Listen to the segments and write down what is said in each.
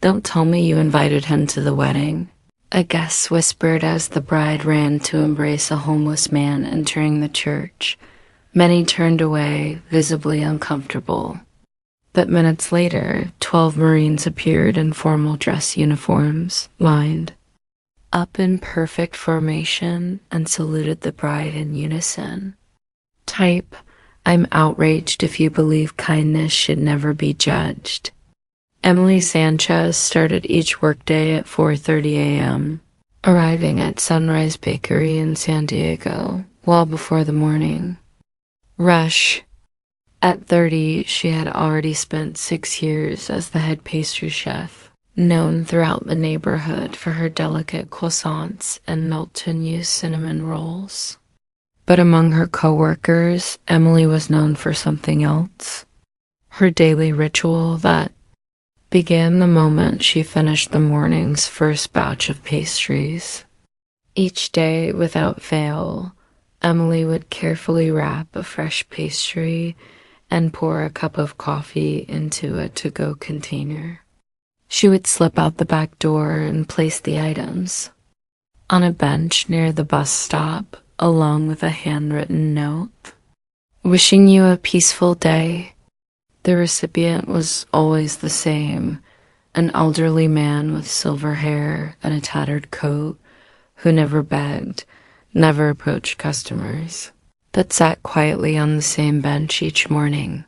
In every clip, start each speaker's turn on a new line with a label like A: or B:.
A: Don't tell me you invited him to the wedding. A guest whispered as the bride ran to embrace a homeless man entering the church. Many turned away, visibly uncomfortable. But minutes later, 12 Marines appeared in formal dress uniforms, lined up in perfect formation, and saluted the bride in unison. Type, I'm outraged if you believe kindness should never be judged. Emily Sanchez started each workday at 4:30 a.m., arriving at Sunrise Bakery in San Diego well before the morning rush. At 30, she had already spent 6 years as the head pastry chef, known throughout the neighborhood for her delicate croissants and melt-to-use cinnamon rolls. But among her co-workers, Emily was known for something else. Her daily ritual that began the moment she finished the morning's first batch of pastries. Each day, without fail, Emily would carefully wrap a fresh pastry and pour a cup of coffee into a to-go container. She would slip out the back door and place the items on a bench near the bus stop, along with a handwritten note. Wishing you a peaceful day. The recipient was always the same, an elderly man with silver hair and a tattered coat who never begged, never approached customers, but sat quietly on the same bench each morning.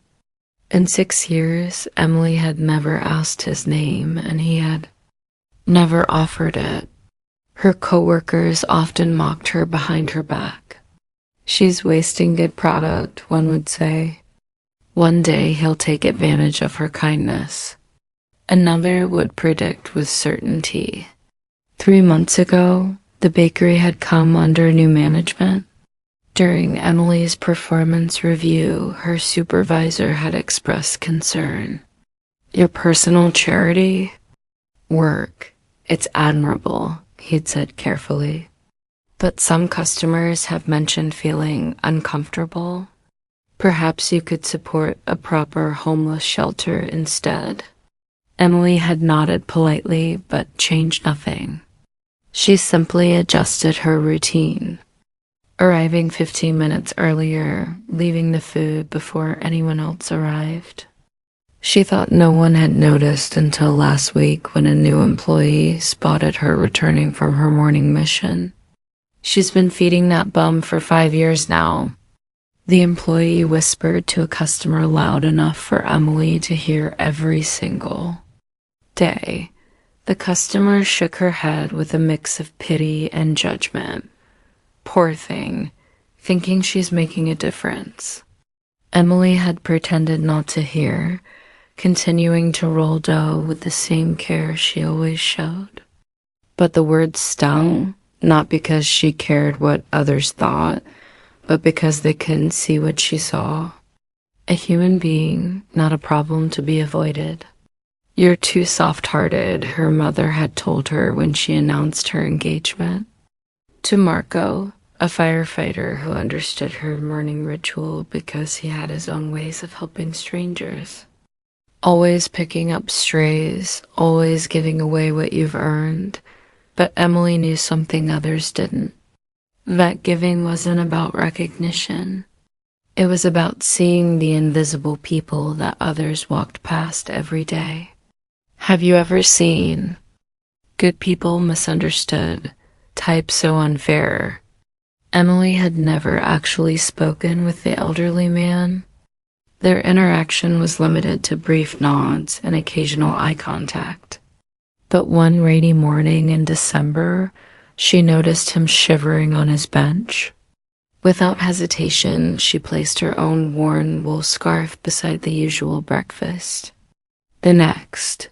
A: In 6 years, Emily had never asked his name, and he had never offered it. Her coworkers often mocked her behind her back. She's wasting good product, one would say. One day he'll take advantage of her kindness. Another would predict with certainty. 3 months ago, the bakery had come under new management. During Emily's performance review, her supervisor had expressed concern. Your personal charity? Work. It's admirable, he'd said carefully. But some customers have mentioned feeling uncomfortable. Perhaps you could support a proper homeless shelter instead. Emily had nodded politely, but changed nothing. She simply adjusted her routine, arriving 15 minutes earlier, leaving the food before anyone else arrived. She thought no one had noticed until last week when a new employee spotted her returning from her morning mission. She's been feeding that bum for 5 years now. The employee whispered to a customer loud enough for Emily to hear every single day. The customer shook her head with a mix of pity and judgment. Poor thing, thinking she's making a difference. Emily had pretended not to hear, continuing to roll dough with the same care she always showed. But the words stung, not because she cared what others thought, but because they couldn't see what she saw. A human being, not a problem to be avoided. You're too soft-hearted, her mother had told her when she announced her engagement. To Marco, a firefighter who understood her morning ritual because he had his own ways of helping strangers. Always picking up strays, always giving away what you've earned. But Emily knew something others didn't. That giving wasn't about recognition. It was about seeing the invisible people that others walked past every day. Have you ever seen good people misunderstood, type so unfair? Emily had never actually spoken with the elderly man. Their interaction was limited to brief nods and occasional eye contact. But one rainy morning in December, she noticed him shivering on his bench. Without hesitation, she placed her own worn wool scarf beside the usual breakfast. The next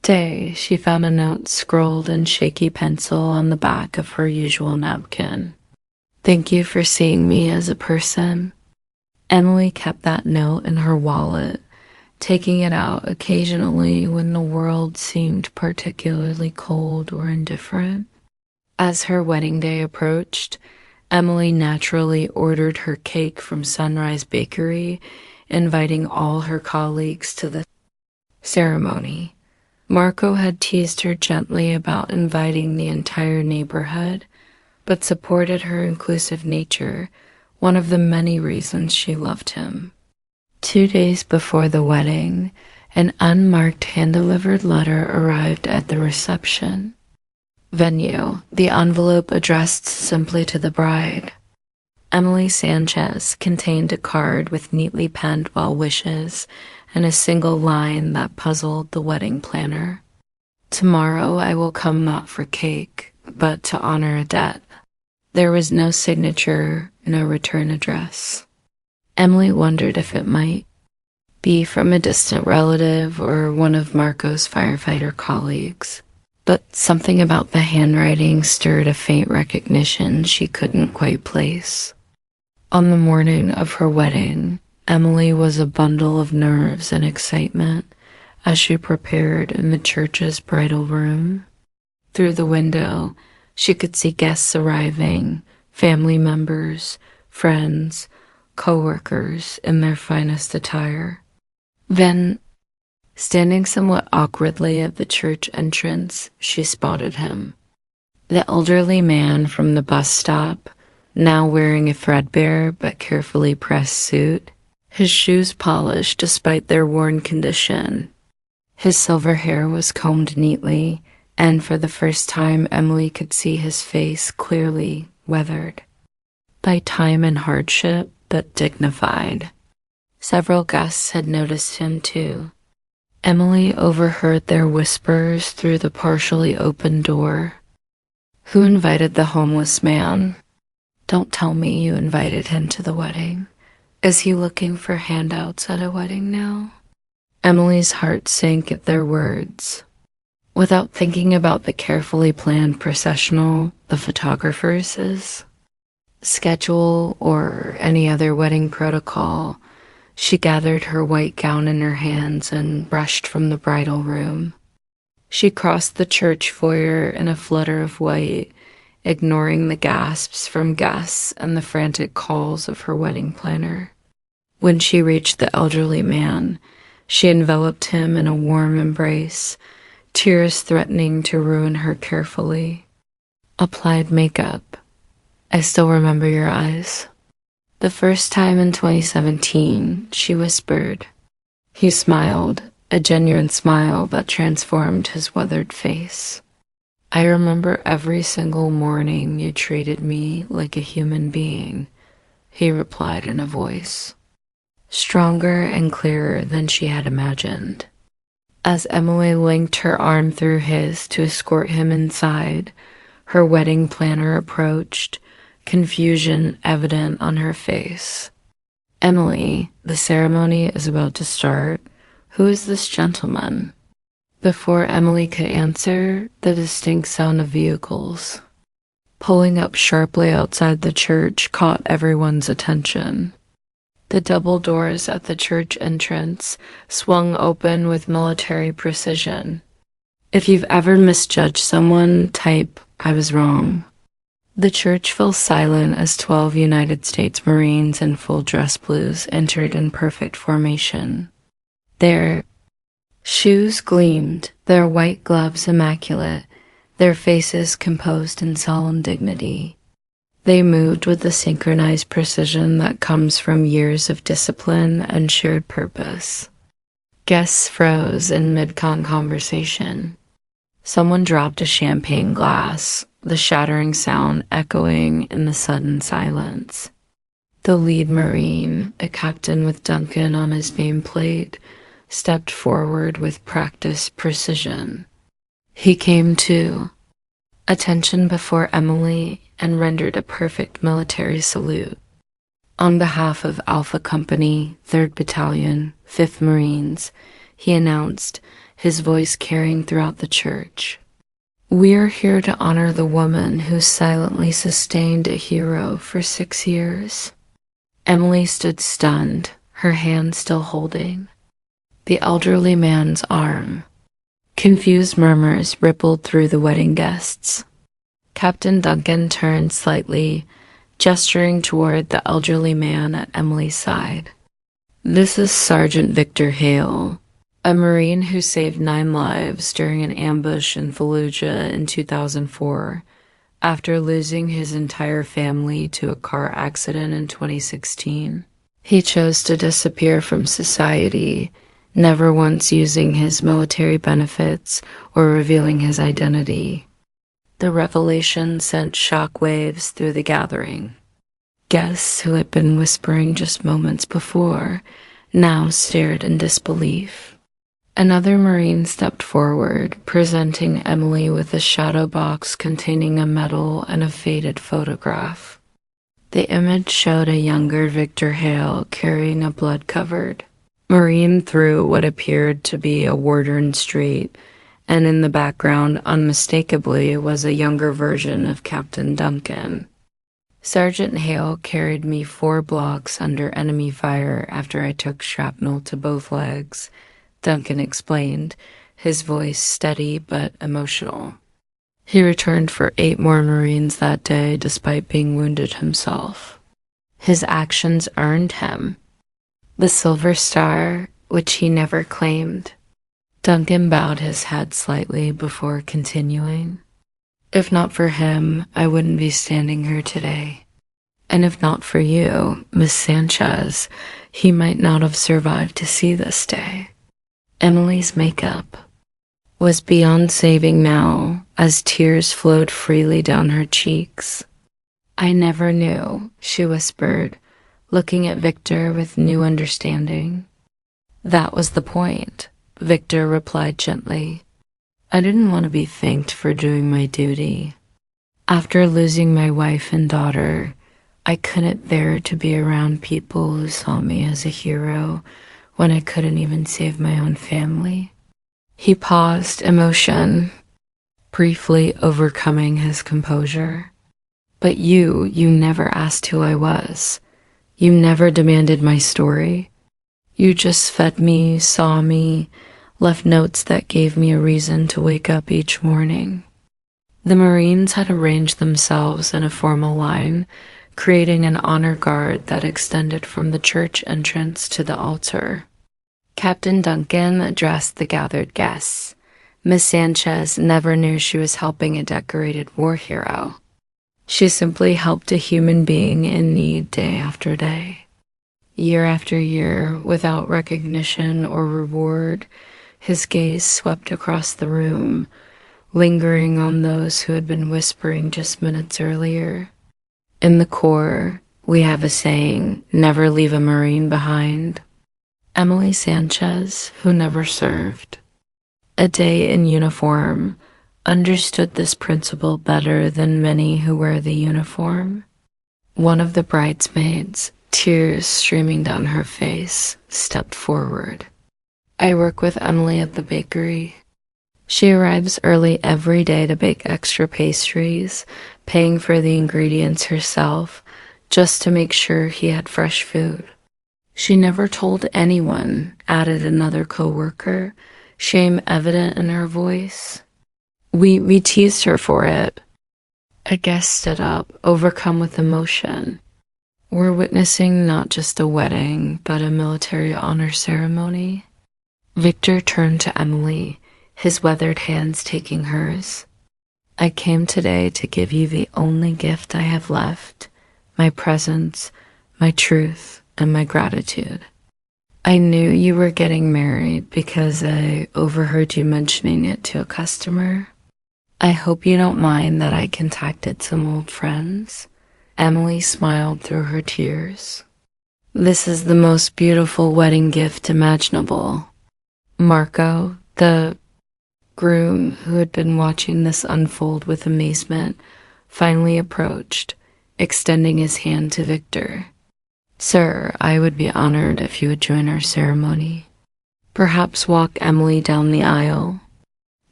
A: day, she found a note scrawled in shaky pencil on the back of her usual napkin. Thank you for seeing me as a person. Emily kept that note in her wallet, taking it out occasionally when the world seemed particularly cold or indifferent. As her wedding day approached, Emily naturally ordered her cake from Sunrise Bakery, inviting all her colleagues to the ceremony. Marco had teased her gently about inviting the entire neighborhood, but supported her inclusive nature, one of the many reasons she loved him. 2 days before the wedding, an unmarked hand-delivered letter arrived at the reception. Venue, the envelope addressed simply to the bride. Emily Sanchez contained a card with neatly penned well wishes and a single line that puzzled the wedding planner. Tomorrow I will come not for cake, but to honor a debt. There was no signature, no return address. Emily wondered if it might be from a distant relative or one of Marco's firefighter colleagues, but something about the handwriting stirred a faint recognition she couldn't quite place. On the morning of her wedding, Emily was a bundle of nerves and excitement as she prepared in the church's bridal room. Through the window, she could see guests arriving, family members, friends, co-workers in their finest attire. Then, standing somewhat awkwardly at the church entrance, she spotted him. The elderly man from the bus stop, now wearing a threadbare but carefully pressed suit, his shoes polished despite their worn condition. His silver hair was combed neatly, and for the first time Emily could see his face clearly weathered by time and hardship, but dignified. Several guests had noticed him too. Emily overheard their whispers through the partially open door. Who invited the homeless man? Don't tell me you invited him to the wedding. Is he looking for handouts at a wedding now? Emily's heart sank at their words. Without thinking about the carefully planned processional, the photographer's schedule, or any other wedding protocol, she gathered her white gown in her hands and rushed from the bridal room. She crossed the church foyer in a flutter of white, ignoring the gasps from guests and the frantic calls of her wedding planner. When she reached the elderly man, she enveloped him in a warm embrace, tears threatening to ruin her carefully. Applied makeup. I still remember your eyes. The first time in 2017, she whispered. He smiled, a genuine smile that transformed his weathered face. I remember every single morning you treated me like a human being, he replied in a voice stronger and clearer than she had imagined. As Emily linked her arm through his to escort him inside, her wedding planner approached, confusion evident on her face. Emily, the ceremony is about to start. Who is this gentleman? Before Emily could answer, the distinct sound of vehicles pulling up sharply outside the church caught everyone's attention. The double doors at the church entrance swung open with military precision. If you've ever misjudged someone, type, I was wrong. The church fell silent as 12 United States Marines in full dress blues entered in perfect formation. Their shoes gleamed, their white gloves immaculate, their faces composed in solemn dignity. They moved with the synchronized precision that comes from years of discipline and shared purpose. Guests froze in mid-conversation. Someone dropped a champagne glass, the shattering sound echoing in the sudden silence. The lead Marine, a captain with Duncan on his nameplate, stepped forward with practiced precision. He came to, attention before Emily, and rendered a perfect military salute. On behalf of Alpha Company, 3rd Battalion, 5th Marines, he announced, his voice carrying throughout the church. We are here to honor the woman who silently sustained a hero for 6 years. Emily stood stunned, her hand still holding the elderly man's arm. Confused murmurs rippled through the wedding guests. Captain Duncan turned slightly, gesturing toward the elderly man at Emily's side. This is Sergeant Victor Hale. a Marine who saved 9 lives during an ambush in Fallujah in 2004 after losing his entire family to a car accident in 2016. He chose to disappear from society, never once using his military benefits or revealing his identity. The revelation sent shockwaves through the gathering. Guests who had been whispering just moments before now stared in disbelief. Another Marine stepped forward, presenting Emily with a shadow box containing a medal and a faded photograph. The image showed a younger Victor Hale carrying a blood-covered Marine through what appeared to be a Warden Street, and in the background, unmistakably, was a younger version of Captain Duncan. Sergeant Hale carried me 4 blocks under enemy fire after I took shrapnel to both legs, Duncan explained, his voice steady but emotional. He returned for 8 more Marines that day despite being wounded himself. His actions earned him the Silver Star, which he never claimed. Duncan bowed his head slightly before continuing. If not for him, I wouldn't be standing here today. And if not for you, Miss Sanchez, he might not have survived to see this day. Emily's makeup was beyond saving now, as tears flowed freely down her cheeks. I never knew, she whispered, looking at Victor with new understanding. That was the point, Victor replied gently. I didn't want to be thanked for doing my duty. After losing my wife and daughter, I couldn't bear to be around people who saw me as a hero when I couldn't even save my own family. He paused, emotion briefly overcoming his composure. But you never asked who I was. You never demanded my story. You just fed me, saw me, left notes that gave me a reason to wake up each morning. The Marines had arranged themselves in a formal line, creating an honor guard that extended from the church entrance to the altar. Captain Duncan addressed the gathered guests. Miss Sanchez never knew she was helping a decorated war hero. She simply helped a human being in need day after day. Year after year, without recognition or reward, his gaze swept across the room, lingering on those who had been whispering just minutes earlier. In the Corps, we have a saying, never leave a Marine behind. Emily Sanchez, who never served a day in uniform, understood this principle better than many who wear the uniform. One of the bridesmaids, tears streaming down her face, stepped forward. I work with Emily at the bakery. She arrives early every day to bake extra pastries, paying for the ingredients herself, just to make sure he had fresh food. She never told anyone, added another co-worker, shame evident in her voice. We teased her for it. A guest stood up, overcome with emotion. We're witnessing not just a wedding, but a military honor ceremony. Victor turned to Emily, his weathered hands taking hers. I came today to give you the only gift I have left, my presence, my truth, and my gratitude. I knew you were getting married because I overheard you mentioning it to a customer. I hope you don't mind that I contacted some old friends. Emily smiled through her tears. This is the most beautiful wedding gift imaginable. Marco, the groom who had been watching this unfold with amazement, finally approached, extending his hand to Victor. Sir, I would be honored if you would join our ceremony. Perhaps walk Emily down the aisle.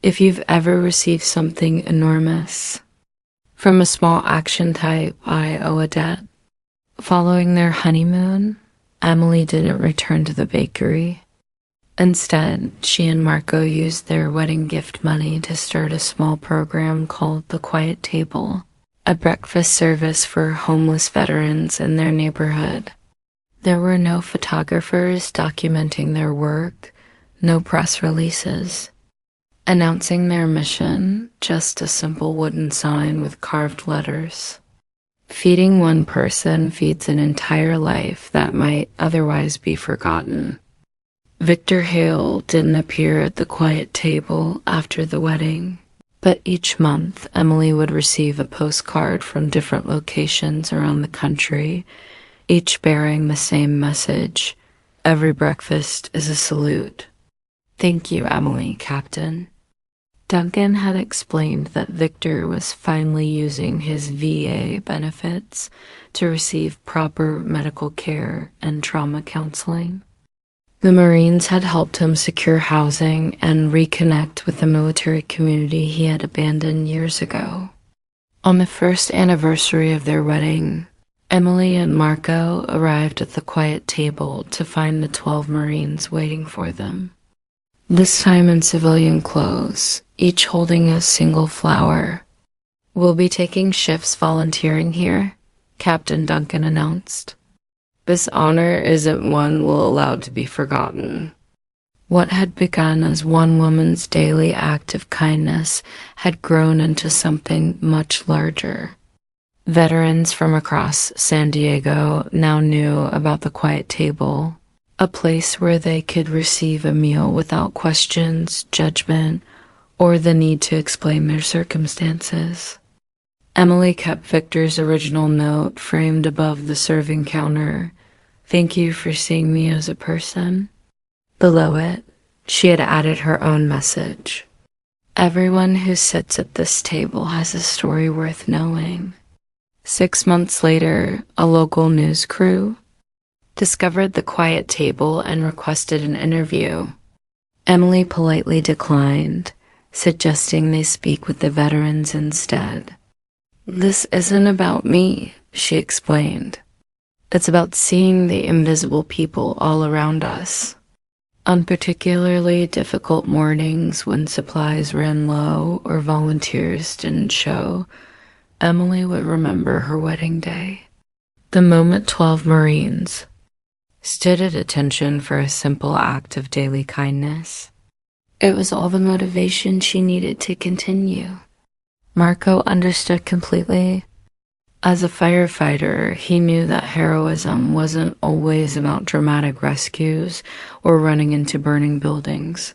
A: If you've ever received something enormous from a small action type, I owe a debt. Following their honeymoon, Emily didn't return to the bakery. Instead, she and Marco used their wedding gift money to start a small program called The Quiet Table, a breakfast service for homeless veterans in their neighborhood. There were no photographers documenting their work, no press releases. Announcing their mission, just a simple wooden sign with carved letters. Feeding one person feeds an entire life that might otherwise be forgotten. Victor Hale didn't appear at the quiet table after the wedding, but each month Emily would receive a postcard from different locations around the country, each bearing the same message. Every breakfast is a salute. Thank you, Emily, Captain. Duncan had explained that Victor was finally using his VA benefits to receive proper medical care and trauma counseling. The Marines had helped him secure housing and reconnect with the military community he had abandoned years ago. On the first anniversary of their wedding, Emily and Marco arrived at the quiet table to find the 12 Marines waiting for them. This time in civilian clothes, each holding a single flower. "We'll be taking shifts volunteering here," Captain Duncan announced. "This honor isn't one we'll allow to be forgotten." What had begun as one woman's daily act of kindness had grown into something much larger. Veterans from across San Diego now knew about the quiet table, a place where they could receive a meal without questions, judgment, or the need to explain their circumstances. Emily kept Victor's original note framed above the serving counter. "Thank you for seeing me as a person." Below it, she had added her own message. "Everyone who sits at this table has a story worth knowing." 6 months later, a local news crew discovered the quiet table and requested an interview. Emily politely declined, suggesting they speak with the veterans instead. "This isn't about me," she explained. "It's about seeing the invisible people all around us." On particularly difficult mornings when supplies ran low or volunteers didn't show, Emily would remember her wedding day. The moment 12 Marines stood at attention for a simple act of daily kindness, it was all the motivation she needed to continue. Marco understood completely. As a firefighter, he knew that heroism wasn't always about dramatic rescues or running into burning buildings.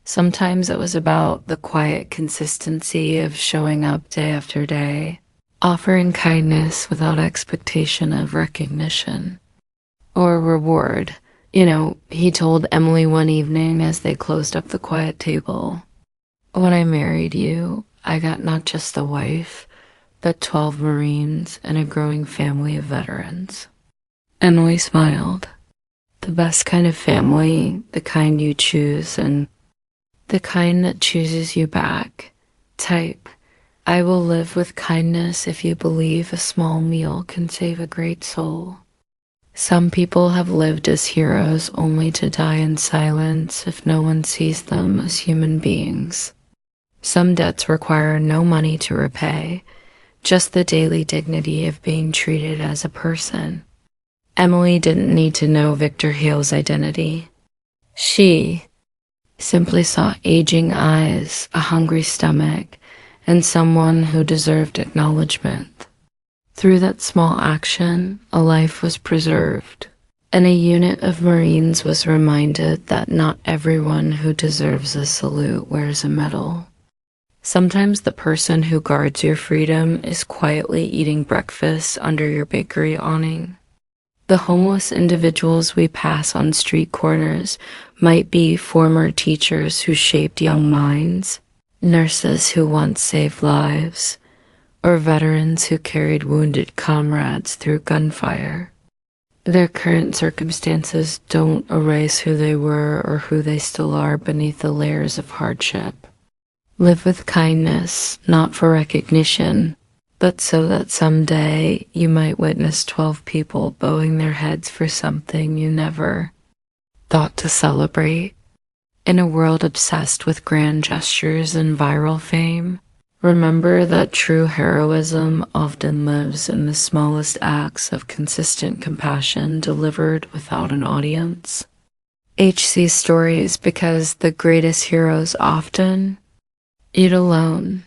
A: Sometimes it was about the quiet consistency of showing up day after day, offering kindness without expectation of recognition or reward. He told Emily one evening as they closed up the quiet table, "When I married you, I got not just a wife, but 12 Marines and a growing family of veterans." Emily smiled. "The best kind of family, the kind you choose, and the kind that chooses you back. Type, I will live with kindness if you believe a small meal can save a great soul." Some people have lived as heroes only to die in silence if no one sees them as human beings. Some debts require no money to repay, just the daily dignity of being treated as a person. Emily didn't need to know Victor Hale's identity. She simply saw aging eyes, a hungry stomach, and someone who deserved acknowledgement. Through that small action, a life was preserved, and a unit of Marines was reminded that not everyone who deserves a salute wears a medal. Sometimes the person who guards your freedom is quietly eating breakfast under your bakery awning. The homeless individuals we pass on street corners might be former teachers who shaped young minds, nurses who once saved lives, or veterans who carried wounded comrades through gunfire. Their current circumstances don't erase who they were or who they still are beneath the layers of hardship. Live with kindness, not for recognition, but so that someday you might witness 12 people bowing their heads for something you never thought to celebrate. In a world obsessed with grand gestures and viral fame, remember that true heroism often lives in the smallest acts of consistent compassion delivered without an audience. HC stories because the greatest heroes often eat alone.